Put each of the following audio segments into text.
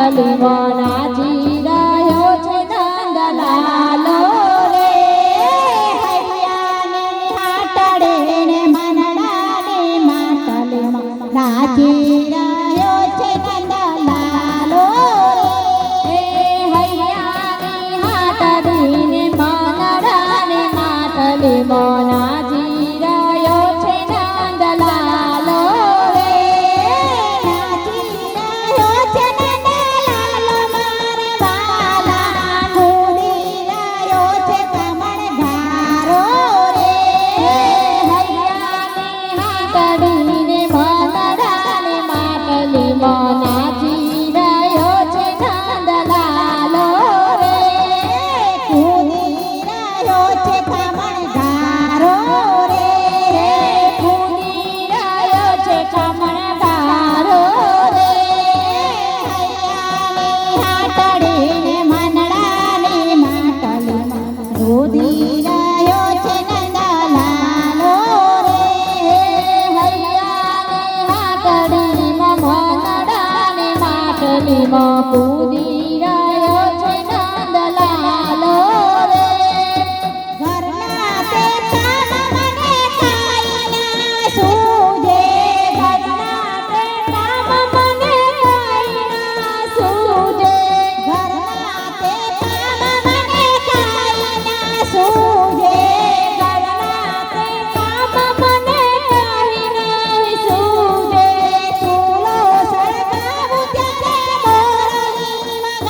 માટલી નાચી રહ્યો છે નંદલાલો રે હૈયાની હાટડે ને મનડાની માટલીમાં નાચી રહ્યો છે નંદલાલો રે હૈયાની હાટડી ને મનડાની માટલીમાં નાચી રહ્યો છે નંદલાલો રે નાચી રહ્યો છે નંદલાલો મારા વાલા કૂદી રહ્યો છે કમળધારો રે હૈયાની હાટડી ને મનડાની માટલીમાં નાચી રહ્યો છે નંદલાલો રે કૂદી રહ્યો છે કમળધારો રે કૂદી રહ્યો છે કમળધારો રે હૈયાની હાટડી ને મનડાની માટલીમાં કૂદી રહ્યો છે નંદલાલો રે હૈયાની હાટડીમાં મનડાની માટલીમાં કૂદી રહ્યો છે નંદલાલો રે ઘરના તે કામ મને કાંઈ ના સૂઝે ઘરના તે કામ મને કાંઈ ના સૂઝે ઘરના તે કામ મને કાંઈ ના સૂઝે ઘરના તે કામ મને કાંઈ નહીં સૂઝે ચૂલો સળગાવું ત્યારે મોરલીમાં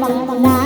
જમના